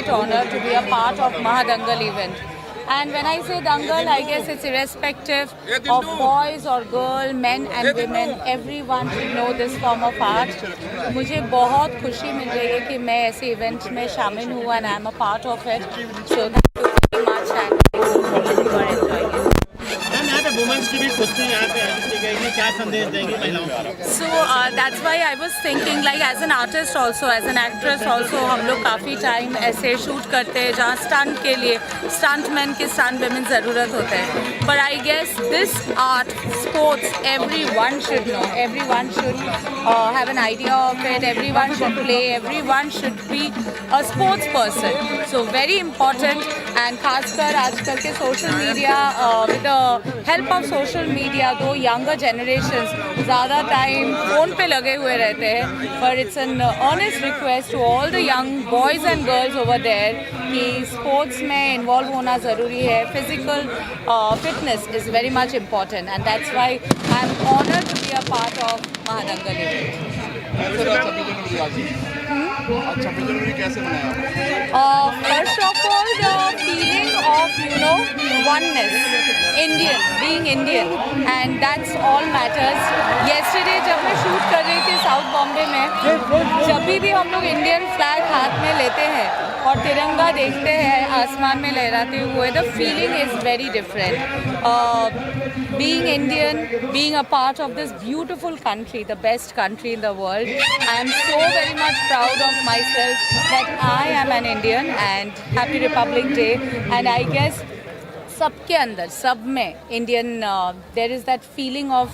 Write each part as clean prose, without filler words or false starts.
great honor to be a part of Mahadangal event. And when I say dangal, I guess it's irrespective of boys or girl, men and women. Everyone should know this form of art. मुझे बहुत खुशी मिल रही है कि मैं ऐसे event में शामिल हूँ and I'm a part of it. So thank you very much and you are enjoying it. यहाँ पे वुमेन्स की भी कुश्ती यहाँ पे आयोजित की गई है, क्या संदेश देंगी महिलाओं को? So that's why I was thinking, like as an artist also, as an actress also, हम लोग काफ़ी टाइम ऐसे शूट करते हैं जहाँ स्टंट के लिए स्टंट मैन की स्टंट वुमेन ज़रूरत होता है. But I guess this art, sports, everyone should know, everyone should have an idea of it, everyone should play, everyone should be a sports person. So very important. And खासकर आजकल के social media, with the help of social media, दो younger generations ज़्यादा time phone पे लगे हुए रहते हैं. But it's an honest request to all the young boys and girls over there कि स्पोर्ट्स में इन्वॉल्व होना ज़रूरी है. Physical fitness is very much important and that's why I'm honored to be a part of Mahadangal event. आज 26 जनवरी कैसे मनाया? First of all, the feeling of oneness, being Indian, and that's all matters. Yesterday जब मैं shoot कर रही थी south Bombay में, जब भी हम लोग इंडियन फ्लैग हाथ में लेते हैं और तिरंगा देखते हैं आसमान में लहराते हुए, the feeling is very different. Being Indian, being a part of this beautiful country, the best country in the world, I am so very much proud of myself that I am an Indian and Happy Republic Day. And I guess सबके अंदर, सब में Indian, there is that feeling of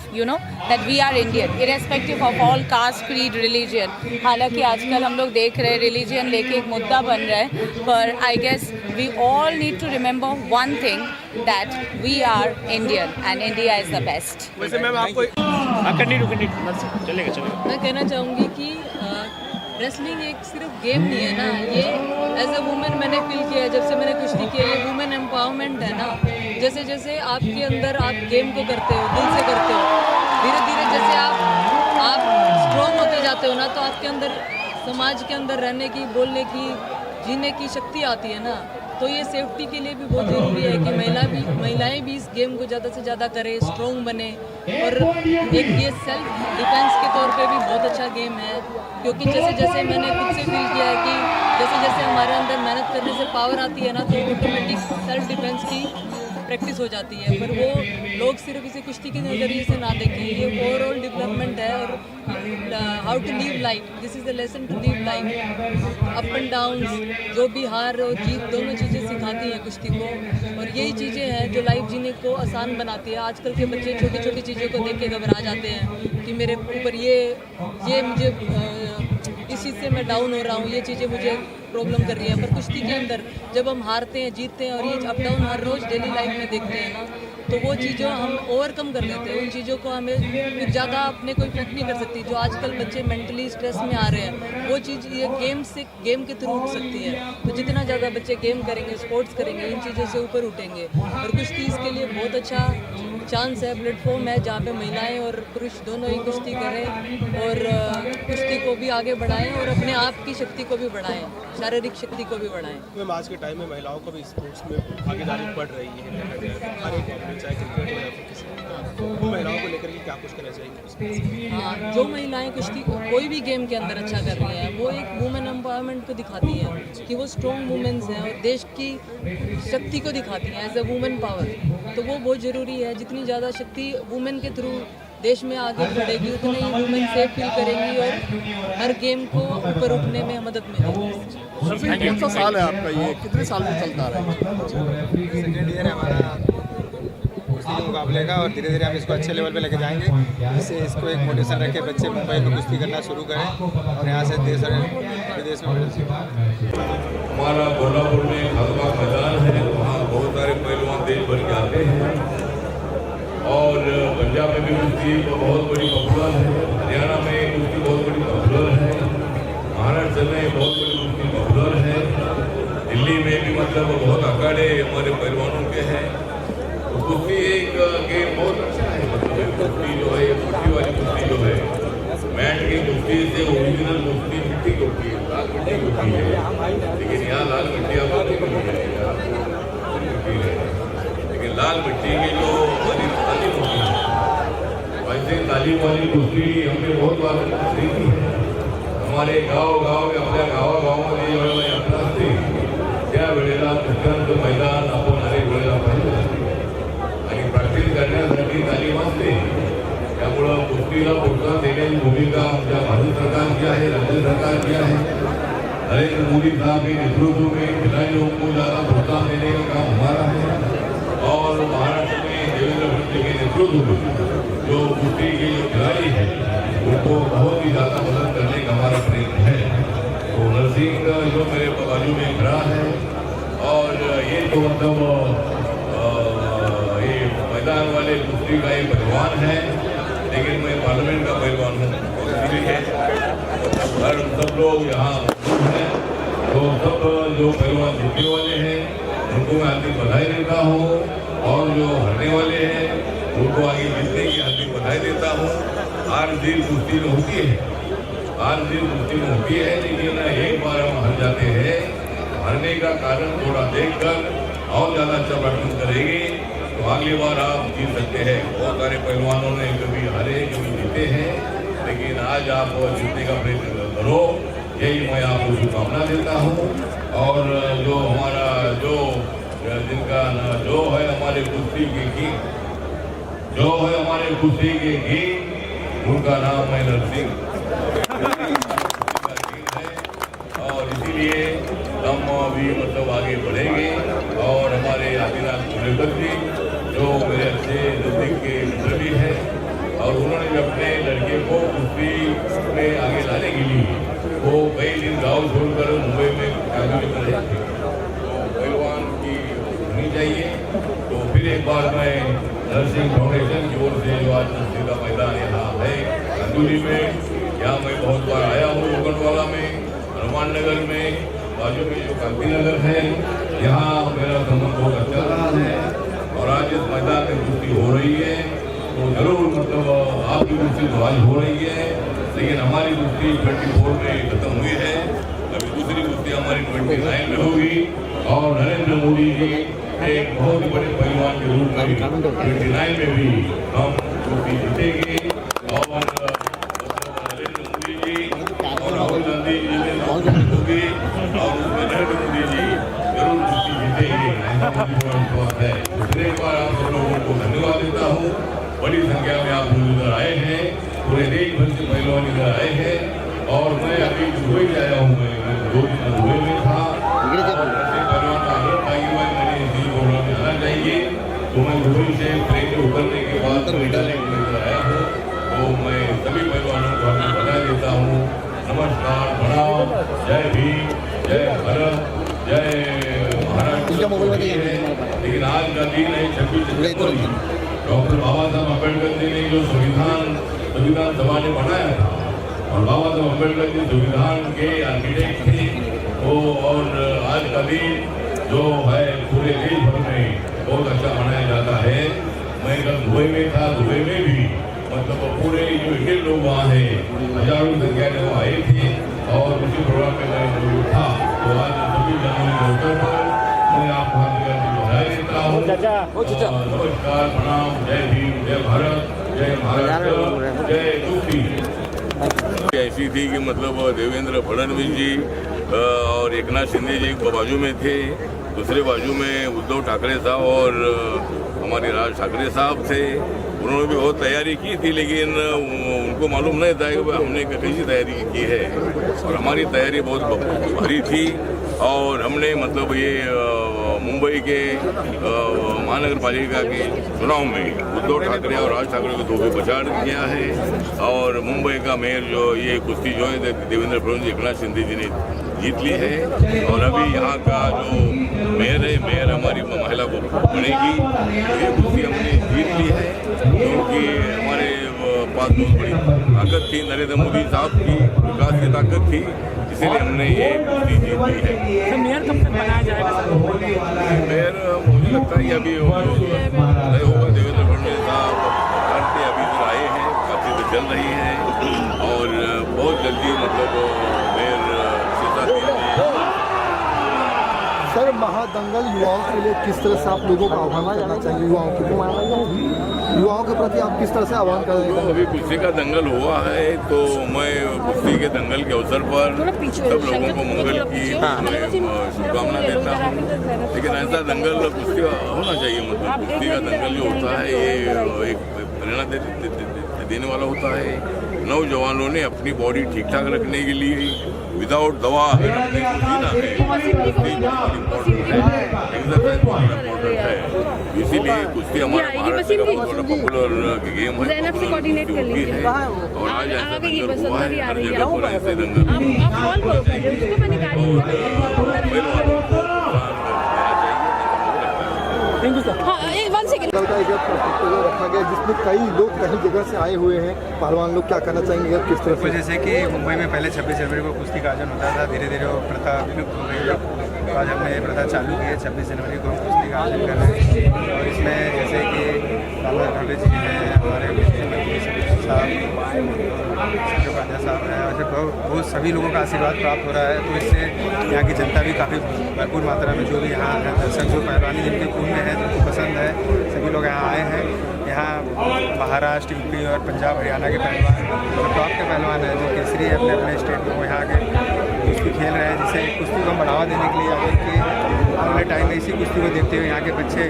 that we are Indian, irrespective of all caste, creed, religion. हालांकि आजकल हम लोग देख रहे हैं religion लेके एक मुद्दा बन रहा है, पर I guess we all need to remember one thing, that we are Indian and India is the best. वैसे मैम आपको चलेगा मैं कहना चाहूँगी कि रेसलिंग एक सिर्फ गेम नहीं है ना, ये एज अ वुमेन मैंने फील किया जब से मैंने कुश्ती की है. ये वुमेन एम्पावरमेंट है ना. जैसे जैसे आपके अंदर आप गेम को करते हो, दिल से करते हो, धीरे धीरे जैसे आप स्ट्रॉन्ग होते जाते हो ना, तो आपके अंदर समाज के अंदर रहने की, बोलने की, जीने की शक्ति आती है ना. तो ये सेफ्टी के लिए भी बहुत ज़रूरी है कि महिलाएं भी इस गेम को ज़्यादा से ज़्यादा करें, स्ट्रॉन्ग बने. और एक ये सेल्फ डिफेंस के तौर पे भी बहुत अच्छा गेम है, क्योंकि जैसे जैसे मैंने खुद से फील किया है कि जैसे जैसे हमारे अंदर मेहनत करने से पावर आती है ना, तो ऑटोमेटिक सेल्फ डिफेंस की प्रैक्टिस हो जाती है. पर वो लोग सिर्फ इसे कुश्ती के नज़रिए से ना देखें, ये ओवरऑल डेवलपमेंट है. और how to live life, this is the lesson to live life. Up and down, जो भी हार और जीत दोनों चीज़ें सिखाती हैं कुश्ती को. और यही चीज़ें हैं जो लाइफ जीने को आसान बनाती है. आजकल के बच्चे छोटी छोटी चीज़ों को देख के घबरा जाते हैं कि मेरे ऊपर ये मुझे इस चीज़ से मैं डाउन हो रहा हूँ, ये चीज़ें मुझे प्रॉब्लम कर रही है. पर कुश्ती के अंदर जब हम हारते हैं, जीतते हैं और ये अप डाउन हर रोज़ डेली लाइफ में देखते हैं ना, तो वो चीज़ों हम ओवरकम कर लेते हैं. उन चीज़ों को हमें कुछ ज़्यादा अपने को इफेक्ट नहीं कर सकती. जो आजकल बच्चे मेंटली स्ट्रेस में आ रहे हैं, वो चीज़ ये गेम के थ्रू उठ सकती है. तो जितना ज़्यादा बच्चे गेम करेंगे, स्पोर्ट्स करेंगे, इन चीज़ों से ऊपर उठेंगे. और कुश्ती इसके लिए बहुत अच्छा चांस है, प्लेटफॉर्म है, जहाँ पे महिलाएं और पुरुष दोनों ही कुश्ती करें और कुश्ती को भी आगे बढ़ाएं और अपने आप की शक्ति को भी बढ़ाएं, शारीरिक शक्ति को भी बढ़ाएं. मैम आज के टाइम में महिलाओं को भी स्पोर्ट्स में भागीदारी बढ़ रही है, हर एक मामले, चाहे क्रिकेट हो या फिर किसी तो महिलाओं को लेकर के क्या कुछ करना चाहिए? हाँ, जो महिलाएं कुश्ती कोई भी गेम के अंदर अच्छा कर रही हैं, वो एक वुमेन एम्पावरमेंट को दिखाती हैं कि वो स्ट्रॉन्ग वुमेन्स हैं और देश की शक्ति को दिखाती हैं एज अ वुमेन पावर. तो वो बहुत ज़रूरी है. जितनी ज़्यादा शक्ति वुमेन के थ्रू देश में आगे बढ़ेगी, उतनी ही वुमेन सेफ फील करेंगी और हर गेम को ऊपर उठने में मदद मिलेगी. कौन सा साल है आपका, ये कितने साल से चलता रहा है? सेकेंड ईयर है हमारा कुश्ती के मुकाबले का और धीरे धीरे हम इसको अच्छे लेवल पे लेके जाएंगे, जिससे इसको एक मोटिवेशन रखे बच्चे मुंबई में कुश्ती करना शुरू करें और यहाँ से देश और विदेश में हमारा कोल्हापुर में खासबाग मैदान है, वहाँ बहुत सारे पहलवान देश भर के आते हैं. और पंजाब में भी कुश्ती बहुत बड़ी पॉपुलर है, हरियाणा में कुश्ती बहुत बड़ी पॉपुलर है, महाराष्ट्र में बहुत बड़ी कुश्ती पॉपुलर है, दिल्ली में भी मतलब बहुत अखाड़े हमारे पहलवानों के हैं. तो कुश्ती एक गेम बहुत अच्छा है. मतलब कुश्ती जो है, कुश्ती वाली कुश्ती जो है, मैट की कुश्ती से ओरिजिनल कुश्ती मिट्टी की होती है. मिट्टी होती है, लेकिन यहाँ लाल मिट्टी आप नहीं मिलेगी, लेकिन लाल मिट्टी की जो हमारी तालीम होती है, वैसे तालीम वाली कुश्ती हमने बहुत बार देखी है। हमारे गाँव में आपल्या गावागावामध्ये ज्यावेळेला यात्रा असते त्यावेळेला मुख्यांत मैदान आपण अनेक वेळेला पाहिलं आणि प्रॅक्टिस करण्यासाठी तालीम असते. त्यामुळं कुस्तीला प्रोत्साहन देण्याची भूमिका आमच्या भारत सरकारची आहे, राज्य सरकारची आहे. नरेंद्र मोदी साहब के नेतृत्व में खिलाड़ियों को ज़्यादा प्रोत्साहन देने का काम हमारा है और महाराष्ट्र में देवेंद्र फडणवीस के नेतृत्व में जो कुश्ती के जो खिलाड़ी हैं उनको बहुत ही ज़्यादा मदद करने का हमारा प्रयत्न है. तो नरसिंह जो मेरे बाजू में खड़ा है और ये तो मतलब ये मैदान वाले कुश्ती का एक पहलवान है, लेकिन मैं पार्लियामेंट का पहलवान हूँ, इसलिए हर सब लोग यहाँ हैं. तो सब जो पहलवान जीतने वाले हैं उनको मैं हार्दिक बधाई देता हूँ और जो हारने वाले हैं उनको आगे जीतने की हार्दिक बधाई देता हूँ. हार जीत कुश्ती में होती है, हार जीत कुश्ती में होती है, लेकिन एक बार हम हार जाते हैं, हारने का कारण थोड़ा देखकर और ज़्यादा अच्छा प्रदर्शन करेंगे तो अगली बार आप जीत सकते हैं. बहुत सारे पहलवानों ने कभी हारे कभी जीते हैं, लेकिन आज आप जीतने का प्रयत्न करो, यही मैं आपको शुभकामना देता हूँ. और जो हमारा जो जिनका जो है हमारे कुश्ती के किंग, जो है हमारे कुश्ती के किंग, उनका नाम है नरसिंह है. और इसीलिए हम भी मतलब आगे बढ़ेंगे और हमारे आदिनाथ कुलेकर जी जो मेरे अच्छे नजदीक के मित्र भी हैं और उन्होंने भी अपने लड़के को कुश्ती में आगे लाने के लिए वो कई दिन गाँव छोड़कर मुंबई में काबिल कर रहे थे. तो पहलवान की होनी चाहिए. तो फिर एक बार मैं नरसिंह फाउंडेशन की ओर से जो आज कुश्ती का मैदान यहाँ है कांदुली में, यहाँ मैं बहुत बार आया हूँ. योगनवाला में, हनुमान नगर में, बाजू में जो कांति नगर है, यहाँ मेरा संबंध बहुत अच्छा रहा है. और आज इस मैदान में कुश्ती हो रही है तो जरूर मतलब आपकी कुश्ती तो आज हो रही है, लेकिन हमारी कुश्ती 24 में खत्म हुई है. अभी दूसरी कुश्ती हमारी 29 में होगी और नरेंद्र मोदी जी एक बहुत ही बड़े पहलवान के रूप में 29 में भी हम कुश्ती जीतेंगे. और नरेंद्र मोदी जी और राहुल गांधी जी ने होगी और उसमें नरेंद्र मोदी जी जरूर कुश्ती जीतेंगे, ऐसा मुझे पूरा विश्वास है. दूसरे बार आप सब लोगों को धन्यवाद देता हूँ. बड़ी संख्या में आप लोग इधर आए हैं, पूरे देश भर से पहलवान इधर आए हैं. और मैं अभी दुबई से आया हूँ, मैं 2 दिन दुबई में था. पहलवान का आग्रह था कि भाई मैंने इसी प्रोग्राम में आना चाहिए, तो मैं दुबई से ट्रेन से उतरने के बाद इधर आया हूँ. तो मैं सभी पहलवानों को अपनी बधाई देता हूँ. नमस्कार, प्रणाम, जय भीम, जय भारत, जय महाराष्ट्र. लेकिन आज का दिन है 26 जनवरी. डॉक्टर बाबा साहब अम्बेडकर जी ने जो संविधान सभा ने बनाया था और बाबा साहब अम्बेडकर जी संविधान के आर्किटेक्ट थे वो. और आज का दिन जो है पूरे देश भर में बहुत अच्छा मनाया जाता है. मैं कल दुबई में था, दुबई में भी मतलब पूरे जो इंडियन लोग वहाँ हैं हजारों संख्या में वो आए थे और उसी प्रोग्राम में मैं मौजूद था. तो आज 26 जनवरी के अवसर पर मैं आपको बधाई देता हूँ. नमस्कार, प्रणाम, जय भीम, जय भारत, जय महाराष्ट्र, जय कुश्ती. ऐसी थी कि मतलब देवेंद्र फडणवीस जी और एकनाथ शिंदे जी एक बाजू में थे, दूसरे बाजू में उद्धव ठाकरे साहब और हमारे राज ठाकरे साहब थे. उन्होंने भी बहुत तैयारी की थी, लेकिन उनको मालूम नहीं था कि हमने कैसी तैयारी की है. और हमारी तैयारी बहुत भारी थी और हमने मतलब ये मुंबई के महानगर पालिका के चुनाव में उद्धव ठाकरे और राज ठाकरे को 2 पे प्रचार किया है. और मुंबई का मेयर जो ये कुश्ती जो है देवेंद्र फडणवीस एकनाथ शिंदे जी ने जीत ली है. और अभी यहाँ का जो मेयर है, मेयर हमारी महिला को बनेगी. ये कुश्ती हमने जीत ली है क्योंकि हमारे पास बहुत बड़ी ताकत थी, नरेंद्र मोदी साहब की विकास की ताकत थी, इसीलिए हमने ये कुश्ती जीत ली है. मेयर कब तक बनाया जाएगा? मेयर मुझे लगता है अभी होगा. देवेंद्र फडणवीस साहब भारत अभी इधर आए हैं, काफी चल रही है और बहुत जल्दी मतलब मेयर महादंगल युवाओं के लिए किस तरह से आप लोगों का आह्वान करना चाहेंगे? युवाओं के प्रति आप किस तरह से आह्वान करेंगे? अभी कुश्ती का दंगल हुआ है तो मैं कुश्ती के दंगल के अवसर पर सब लोगों को मंगल की शुभकामना देता हूँ। लेकिन ऐसा दंगल कुश्ती होना चाहिए, मतलब कुश्ती का दंगल जो होता है ये एक प्रेरणा देने वाला होता है। नौजवानों ने अपनी बॉडी ठीक ठाक रखने के लिए विदाउट दवा अगर अपने को जीना है, इम्पोर्टेंट है। इसीलिए कुश्ती हमारा भारत का बहुत बड़ा पॉपुलर गेम है और आज ऐसा दंगल हुआ है, हर जगह पर ऐसे दंगल थैंक यू सर। दल का एक प्रतियोगिता रखा गया जिसमें कई लोग कई जगह से आए हुए हैं। पहलवान लोग क्या करना चाहेंगे किस तरह से? जैसे कि मुंबई में पहले 26 जनवरी को कुश्ती का आयोजन होता था, धीरे धीरे वो प्रथा विलुप्त हो गई। तो आज हमने ये प्रथा चालू की है, 26 जनवरी को हम कुश्ती का आयोजन कर रहे हैं। और इसमें जैसे कि लाला ठाकुर जी हैं, हमारे साहब हैं, ऐसे बहुत सभी लोगों का आशीर्वाद प्राप्त हो रहा है। तो इससे यहाँ की जनता भी काफ़ी भरपूर मात्रा में जो भी यहाँ दर्शक जो पहलवानी जिनके खून में है, जिनको पसंद है, सभी लोग यहाँ आए हैं। यहाँ महाराष्ट्र, यूपी और पंजाब, हरियाणा के पहलवान जो टॉप के पहलवान हैं, जो केसरी है अपने अपने स्टेट में, वो यहाँ के कुश्ती खेल रहे हैं, जिससे कुश्ती को बढ़ावा देने के लिए आगे के आने टाइम में इसी कुश्ती को देखते हुए यहाँ के बच्चे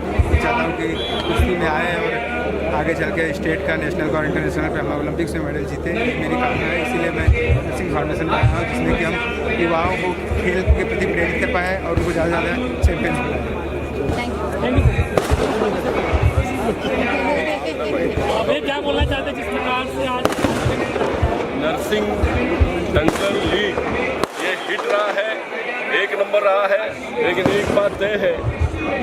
चाहता हूँ कि कुश्ती में आए और आगे चल के स्टेट का, नेशनल का और इंटरनेशनल पे हम ओलंपिक्स में मेडल जीते। मेरी कामना है, इसीलिए मैं नर्सिंग फाउंडेशन में आया हूँ, जिसमें कि हम युवाओं को खेल के प्रति प्रेरित कर पाएँ और उनको ज़्यादा से ज़्यादा चैंपियंस बनाएँ। ये क्या बोलना चाहते हैं जिस प्रकार से आज नर्सिंग दंगल लीग ये हिट रहा है, एक नंबर रहा है। लेकिन एक बात तय है,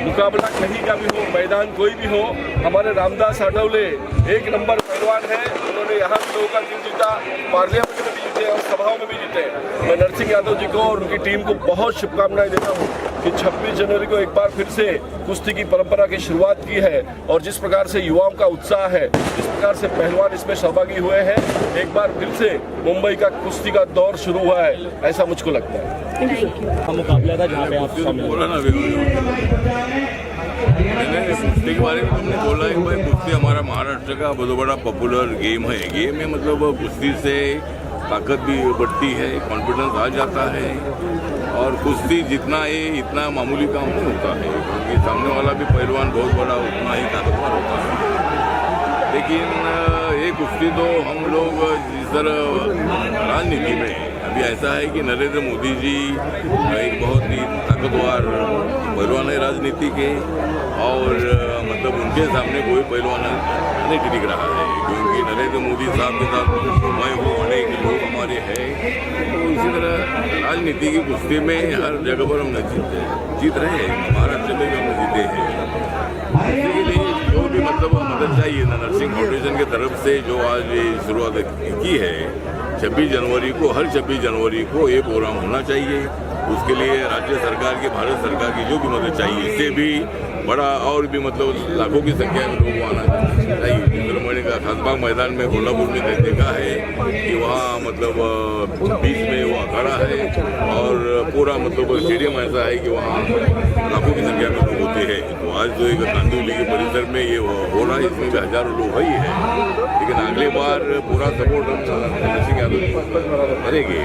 मुकाबला कहीं का भी हो, मैदान कोई भी हो, हमारे रामदास आठवले एक नंबर पहलवान है। उन्होंने यहाँ भी लोगों का दिल जीता, पार्लियामेंट में भी जीते और सभाओं में भी जीते। मैं नरसिंह यादव जी को और उनकी टीम को बहुत शुभकामनाएं देता हूँ कि 26 जनवरी को एक बार फिर से कुश्ती की परंपरा की शुरुआत की है और जिस प्रकार से युवाओं का उत्साह है, जिस प्रकार से पहलवान इसमें सहभागी हुए हैं, एक बार फिर से मुंबई का कुश्ती का दौर शुरू हुआ है, ऐसा मुझको लगता है। मुकाबला था जहाँ पे आप बोला ना कुश्ती के बारे में तुमने बोला है कि भाई कुश्ती हमारा महाराष्ट्र का बहुत बड़ा पॉपुलर गेम है। गेम में मतलब कुश्ती से ताकत भी बढ़ती है, कॉन्फिडेंस आ जाता है और कुश्ती जितना ये इतना मामूली काम नहीं होता है, क्योंकि सामने वाला भी पहलवान बहुत बड़ा उतना ही ताकतवर होता है। लेकिन ये कुश्ती तो हम लोग जिस तरह राजनीति में अभी ऐसा है कि नरेंद्र मोदी जी एक बहुत ही ताकतवर पहलवान है राजनीति के और मतलब उनके सामने कोई पहलवान नहीं टिक रहा है, क्योंकि नरेंद्र मोदी साहब के साथ मैं हूँ, अनेक लोग हमारे हैं। तो इसी तरह राजनीति की कुश्ती में हर जगह पर हम जीत रहे हैं, महाराष्ट्र में भी हम जीते हैं। इसके लिए जो भी मतलब मदद चाहिए ना, नर्सिंग फाउंडेशन की तरफ से जो आज ये शुरुआत की है 26 जनवरी को, हर 26 जनवरी को ये प्रोग्राम होना चाहिए। उसके लिए राज्य सरकार की, भारत सरकार की जो भी मदद चाहिए, इससे भी बड़ा और भी मतलब लाखों की संख्या में लोगों को आना चाहिए। सुब्रमण्य का खासबाग मैदान में कोल्हापुर में देखा है कि वहाँ मतलब बीच में वो अखाड़ा है और पूरा मतलब स्टेडियम ऐसा है कि वहाँ लाखों की संख्या में लोग होते हैं। तो आज जो एक कांदिवली के परिसर में ये हो रहा है, इसमें भी हजारों लोग ही है। लेकिन अगले बार पूरा सपोर्ट हम नरसिंह यादव करेंगे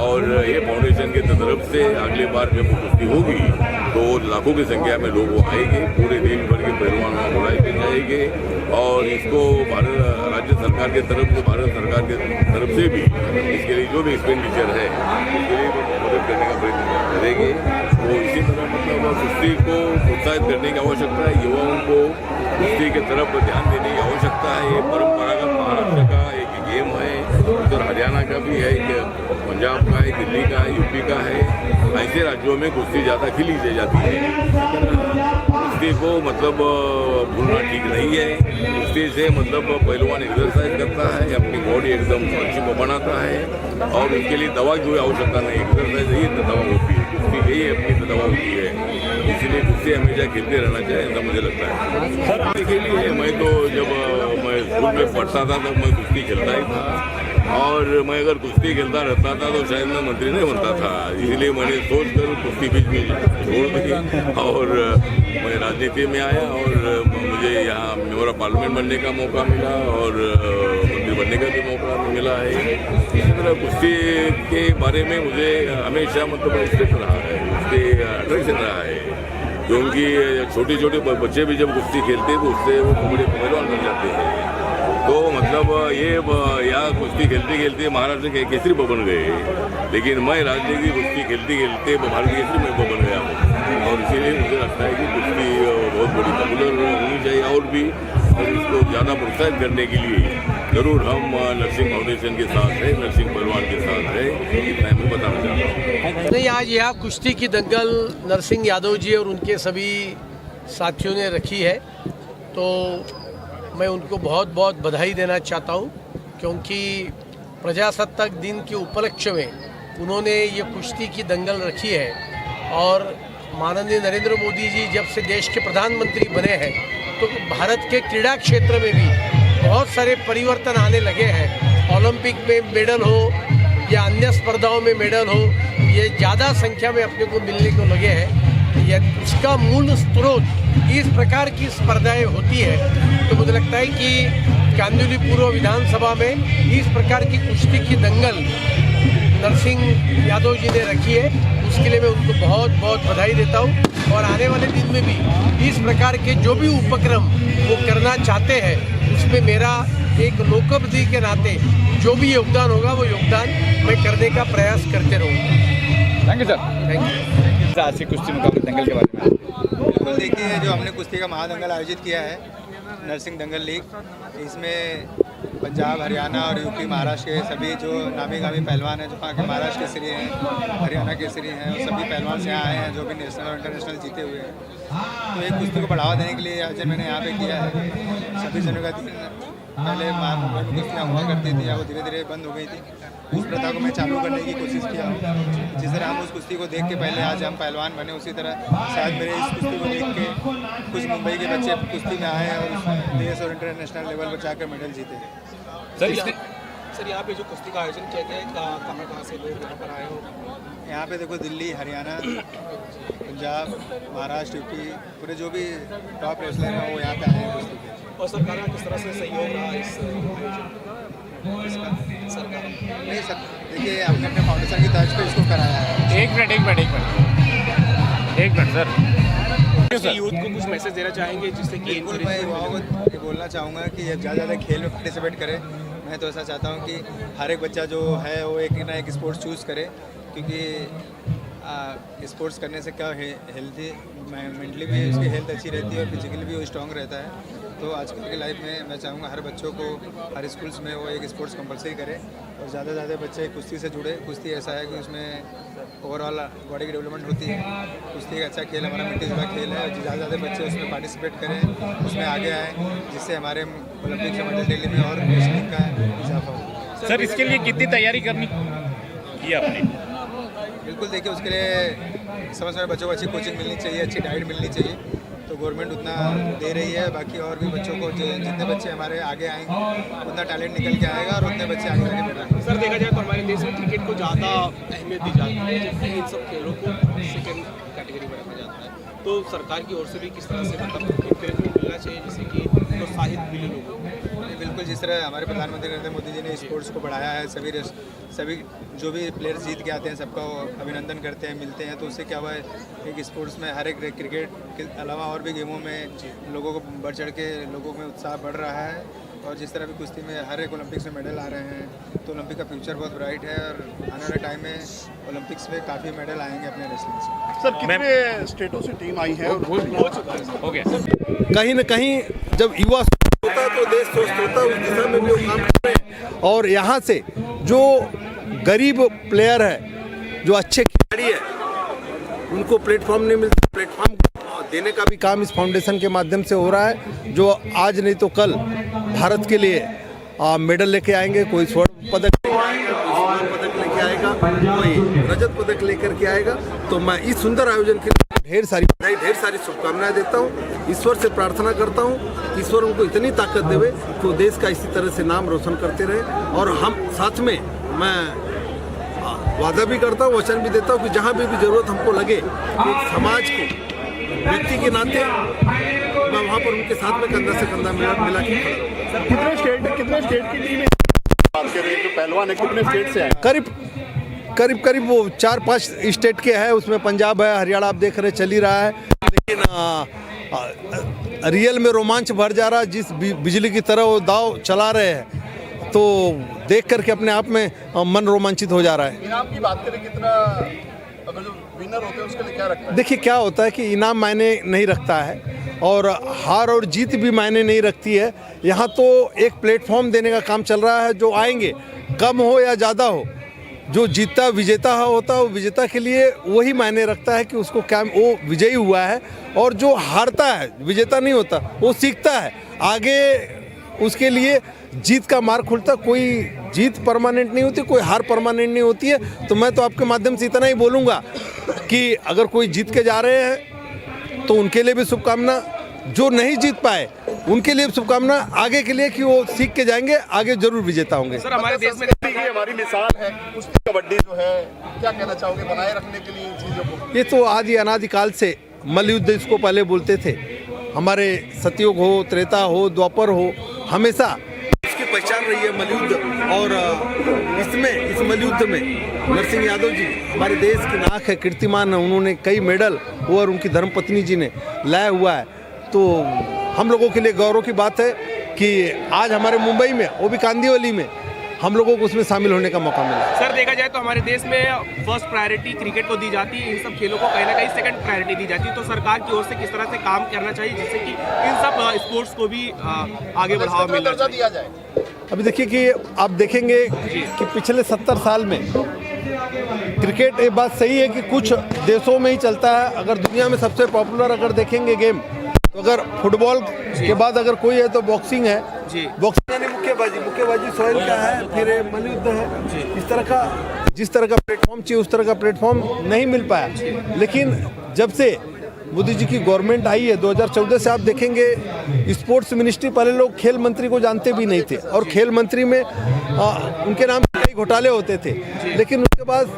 और ये फाउंडेशन की तरफ से अगली बार जब कुश्ती होगी तो लाखों की संख्या में लोग आएंगे, पूरे देश भर के पहलवान वहाँ बुलाए जाएंगे और इसको राज्य सरकार की तरफ से, भारत सरकार की तरफ से भी इसके लिए जो भी एक्सपेंडिचर है उसके लिए मदद करने का प्रयत्न करेंगे। तो इसी तरह मतलब कुश्ती को प्रोत्साहित करने की आवश्यकता है, युवाओं को कुश्ती की तरफ ध्यान देने की आवश्यकता है। ये परंपरागत महाराष्ट्र का एक गेम है, उधर हरियाणा का भी है, पंजाब का है, दिल्ली का है, यूपी का है। ऐसे राज्यों में कुश्ती ज़्यादा खेली जाती है। कुश्ती को मतलब भूलना ठीक नहीं है। कुश्ती से मतलब पहलवान एक्सरसाइज करता है, अपनी बॉडी एकदम अच्छी बनाता है और उसके लिए दवा की कोई आवश्यकता नहीं, एक्सरसाइज यही दवा होती है, कुश्ती यही अपनी दवा होती है। इसीलिए कुश्ती हमेशा खेलते रहना चाहिए, ऐसा मुझे लगता है। इसके लिए मैं तो जब मैं स्कूल में पढ़ता था तब मैं कुश्ती खेलता ही था और मैं अगर कुश्ती खेलता रहता था तो शायद मैं मंत्री नहीं बनता था, इसलिए मैंने सोच कर कुश्ती बीच में छोड़ दी और मैं राजनीति में आया और मुझे यहाँ मेंबर ऑफ पार्लियामेंट बनने का मौका मिला और मंत्री बनने का भी मौका मिला है। इसी तरह कुश्ती के बारे में मुझे हमेशा मतलब इंटरेस्ट रहा है, उसके अट्रैक्शन रहा है, क्योंकि छोटे छोटे बच्चे भी जब कुश्ती खेलते हैं तो उससे वो बड़े पहलवान बन जाते हैं। तो मतलब ये यहाँ कुश्ती खेलते खेलते महाराष्ट्र के केसरी बन गए, लेकिन मैं राजनीति कुश्ती खेलते खेलते भारत केसरी में बन गया हूँ और इसीलिए मुझे लगता है कि कुश्ती बहुत बड़ी पॉपुलर होनी चाहिए और भी, और इसको ज़्यादा प्रोत्साहित करने के लिए जरूर हम नरसिंह फाउंडेशन के साथ है, नरसिंह पहलवान के साथ है, इतना मैं बताना चाहता हूँ। नहीं, आज यहाँ कुश्ती की दंगल नरसिंह यादव जी और उनके सभी साथियों ने रखी है, तो मैं उनको बहुत बहुत बधाई देना चाहता हूँ, क्योंकि प्रजासत्ताक दिन के उपलक्ष्य में उन्होंने ये कुश्ती की दंगल रखी है। और माननीय नरेंद्र मोदी जी जब से देश के प्रधानमंत्री बने हैं तो भारत के क्रीड़ा क्षेत्र में भी बहुत सारे परिवर्तन आने लगे हैं। ओलंपिक में मेडल हो या अन्य स्पर्धाओं में मेडल हो, ये ज़्यादा संख्या में अपने को मिलने को लगे हैं। उसका मूल स्रोत इस प्रकार की स्पर्धाएं होती है, तो मुझे लगता है कि कांदिवली पूर्व विधानसभा में इस प्रकार की कुश्ती की दंगल नरसिंह यादव जी ने रखी है, उसके लिए मैं उनको बहुत बहुत बधाई देता हूँ। और आने वाले दिन में भी इस प्रकार के जो भी उपक्रम वो करना चाहते हैं, उसमें मेरा एक लोकप्रतिनिधि के नाते जो भी योगदान होगा वो योगदान मैं करने का प्रयास करते रहूँगा। Thank you sir. Thank you. आज की कुश्ती मुकाबले दंगल के बारे में बिल्कुल देखिए, जो हमने कुश्ती का महादंगल आयोजित किया है नरसिंह दंगल लीग, इसमें पंजाब, हरियाणा और यूपी, महाराष्ट्र के सभी जो नामी गामी पहलवान हैं, जो वहाँ के महाराष्ट्र केसरी हैं, हरियाणा केसरी हैं, और सभी पहलवान से यहाँ आए हैं जो भी नेशनल और इंटरनेशनल जीते हुए हैं। तो एक कुश्ती को बढ़ावा देने के लिए आयोजन मैंने यहाँ पे किया है। 26 जनवरी का दिन पहले मुंबई में कुश्तियाँ हुआ करती थी, वो धीरे धीरे बंद हो गई थी। उस प्रथा को मैं चालू करने की कोशिश किया हूँ। जिस तरह हम उस कुश्ती को देख के पहले आज हम पहलवान बने, उसी तरह शायद मेरे इस कुश्ती को देख के कुछ मुंबई के बच्चे कुश्ती में आए और देश और इंटरनेशनल लेवल पर जाकर मेडल जीते। सर यहाँ पे जो कुश्ती का आयोजन किया गया है, कहाँ से लोग यहाँ पर आए हो? यहाँ पे देखो दिल्ली, हरियाणा, पंजाब, महाराष्ट्र, यूपी, पूरे जो भी टॉप रेसलर हैं वो यहाँ पे आए हैं कुश्ती के। और सरकार का किस तरह से सहयोग रहा इस सरकार? नहीं सर, देखिए हमने अपने फाउंडेशन की तर्ज पे इसको कराया है। एक मिनट सर, यूथ को कुछ मैसेज देना चाहेंगे जिससे कि बिल्कुल, मैं युवाओं को ये बोलना चाहूँगा कि ज़्यादा ज़्यादा खेल में पार्टिसिपेट करें। मैं तो ऐसा चाहता हूँ कि हर एक बच्चा जो है वो एक ना एक स्पोर्ट्स चूज़ करे, क्योंकि स्पोर्ट्स करने से क्या हेल्थी मेंटली भी उसकी हेल्थ अच्छी रहती है और फिजिकली भी वो स्ट्रॉन्ग रहता है। तो आजकल की लाइफ में मैं चाहूँगा हर बच्चों को हर स्कूल्स में वो एक स्पोर्ट्स कंपलसरी करें और ज़्यादा से ज़्यादा बच्चे कुश्ती से जुड़े। कुश्ती ऐसा है कि उसमें ओवरऑल बॉडी की डेवलपमेंट होती है। कुश्ती एक अच्छा खेल, हमारा मिट्टी जुड़ा खेल है। ज़्यादा से ज़्यादा बच्चे उसमें पार्टिसिपेट करें, उसमें आगे आएँ, जिससे हमारे ओलंपिक में मेडल दिल्ली में और रेसलिंग का इजाफा हो। सर इसके लिए कितनी तैयारी करनी की आपने? बिल्कुल, देखिए उसके लिए समय समय बच्चों को अच्छी कोचिंग मिलनी चाहिए, अच्छी डाइट मिलनी चाहिए, तो गवर्नमेंट उतना दे रही है। बाकी और भी बच्चों को जितने बच्चे हमारे आगे आएंगे उतना टैलेंट निकल के आएगा और उतने बच्चे आगे आगे बढ़ेंगे। सर देखा जाए तो हमारे देश में क्रिकेट को ज़्यादा अहमियत दी जाती है, जबकि इन सब खेलों को सेकेंड कैटेगरी में रखा जाता है। तो सरकार की ओर से भी किस तरह से मतलब इंकरेजमेंट मिलना चाहिए जिससे कि प्रोत्साहित मिले लोगों को? बिल्कुल, जिस तरह हमारे प्रधानमंत्री नरेंद्र मोदी जी ने स्पोर्ट्स को बढ़ाया है, सभी जो भी प्लेयर्स जीत के आते हैं सबका अभिनंदन करते हैं, मिलते हैं, तो उससे क्या हुआ है एक स्पोर्ट्स में हर एक क्रिकेट के अलावा और भी गेमों में लोगों को बढ़ चढ़ के लोगों में उत्साह बढ़ रहा है। और जिस तरह भी कुश्ती में हर एक ओलंपिक्स में मेडल आ रहे हैं, तो ओलंपिक का फ्यूचर बहुत ब्राइट है और आने वाले टाइम में ओलंपिक्स में काफ़ी मेडल आएंगे अपने रेसलिंग से। सर कितने स्टेटों से टीम आई है? हो गया। कहीं न कहीं जब युवा होता है तो देश स्वस्थ होता है, उस दिशा में भी वो काम कर रहे हैं। और यहाँ से जो गरीब प्लेयर है, जो अच्छे खिलाड़ी है, उनको प्लेटफॉर्म नहीं मिलता, प्लेटफॉर्म देने का भी काम इस फाउंडेशन के माध्यम से हो रहा है, जो आज नहीं तो कल भारत के लिए मेडल लेके आएंगे। कोई स्वर्ण पदक लेके आएगा, कोई स्वर्ण पदक लेके आएगा, कोई रजत पदक लेकर के आएगा। तो मैं इस सुंदर आयोजन के लिए ढेर सारी बधाई, ढेर सारी शुभकामनाएं देता हूँ। ईश्वर से प्रार्थना करता हूँ कि ईश्वर उनको इतनी ताकत देवे कि वो देश का इसी तरह से नाम रोशन करते रहे। और हम साथ में मैं वादा भी करता हूँ, वचन भी देता हूँ कि जहाँ भी जरूरत हमको लगे कि एक समाज को व्यक्ति के नाते मैं वहाँ पर उनके साथ में कंधा से कंधा मिला के खड़ा रहूँगा। कितने स्टेट की टीम बात कर रहे हैं? जो पहलवान है कितने स्टेट से आए? करीब वो 4-5 स्टेट के हैं। उसमें पंजाब है, हरियाणा आप देख रहे चल ही रहा है। लेकिन रियल में रोमांच भर जा रहा है। जिस बिजली की तरह वो दाव चला रहे हैं तो देख करके अपने आप में मन रोमांचित हो जा रहा है। इनाम की बात करें, कितना अगर जो विनर होते हैं उसके लिए क्या रखता है? देखिए क्या होता है कि इनाम मायने नहीं रखता है और हार और जीत भी मायने नहीं रखती है। यहाँ तो एक प्लेटफॉर्म देने का काम चल रहा है। जो आएंगे कम हो या ज़्यादा हो, जो जीतता विजेता होता है वो विजेता के लिए वही मायने रखता है कि उसको क्या वो विजयी हुआ है। और जो हारता है विजेता नहीं होता, वो सीखता है आगे, उसके लिए जीत का मार्ग खुलता। कोई जीत परमानेंट नहीं होती, कोई हार परमानेंट नहीं होती है। तो मैं तो आपके माध्यम से इतना ही बोलूँगा कि अगर कोई जीत के जा रहे हैं तो उनके लिए भी शुभकामना, जो नहीं जीत पाए उनके लिए शुभकामना आगे के लिए कि वो सीख के जाएंगे, आगे जरूर विजेता होंगे। सर हमारे देश में हमारी मिसाल है कुश्ती कबड्डी जो है, क्या कहना चाहोगे बनाए रखने के लिए इन चीज़ों को? ये तो आदि अनादिकाल से मल्लयुद्ध इसको पहले बोलते थे। हमारे सतयुग हो, त्रेता हो, द्वापर हो, हमेशा इसकी पहचान रही है मल्लयुद्ध। और इस मल्लयुद्ध में नरसिंह यादव जी हमारे देश की नाक है, कीर्तिमान है। उन्होंने कई मेडल वो और उनकी धर्मपत्नी जी ने लाया हुआ है। तो हम लोगों के लिए गौरव की बात है कि आज हमारे मुंबई में, वो भी कांदिवली में, हम लोगों को उसमें शामिल होने का मौका मिला। सर देखा जाए तो हमारे देश में फर्स्ट प्रायोरिटी क्रिकेट को दी जाती है, इन सब खेलों को कहीं ना कहीं सेकंड प्रायोरिटी दी जाती है। तो सरकार की ओर से किस तरह से काम करना चाहिए जिससे कि इन सब स्पोर्ट्स को भी आगे बढ़ावा मिलना चाहिए? दिया जाए। अभी देखिए कि आप देखेंगे कि पिछले 70 साल में क्रिकेट, ये बात सही है कि कुछ देशों में ही चलता है। अगर दुनिया में सबसे पॉपुलर अगर देखेंगे गेम तो अगर फुटबॉल के बाद अगर कोई है तो बॉक्सिंग है। बॉक्सिंग यानी मुक्केबाजी सोहेल का है, फिर मल्लयुद्ध है। इस तरह का जिस तरह का प्लेटफॉर्म चाहिए उस तरह का प्लेटफॉर्म नहीं मिल पाया। लेकिन जब से मोदी जी की गवर्नमेंट आई है 2014 से, आप देखेंगे स्पोर्ट्स मिनिस्ट्री, पहले लोग खेल मंत्री को जानते भी नहीं थे और खेल मंत्री में उनके नाम कई घोटाले होते थे। लेकिन उसके बाद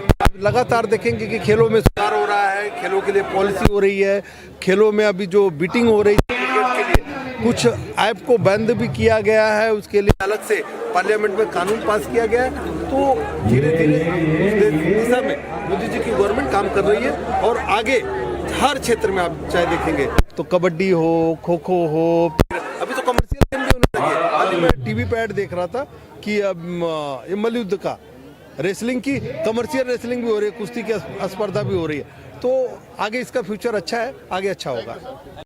लगातार देखेंगे कि खेलों में सुधार हो रहा है, खेलों के लिए पॉलिसी हो रही है, खेलों में अभी जो बीटिंग हो रही है क्रिकेट के लिए, कुछ ऐप को बंद भी किया गया है, उसके लिए अलग से पार्लियामेंट में कानून पास किया गया है। तो धीरे धीरे उस दिशा में मोदी जी की गवर्नमेंट काम कर रही है। और आगे हर क्षेत्र में आप चाहे देखेंगे तो कबड्डी हो, खो खो हो, अभी तो कमर्शियल गेम भी होने लगे। आज मैं टीवी पे ऐड देख रहा था कि अब ये मल्लयुद्ध का, रेसलिंग की कमर्शियल रेसलिंग भी हो रही है, कुश्ती की स्पर्धा भी हो रही है। तो आगे इसका फ्यूचर अच्छा है, आगे अच्छा होगा।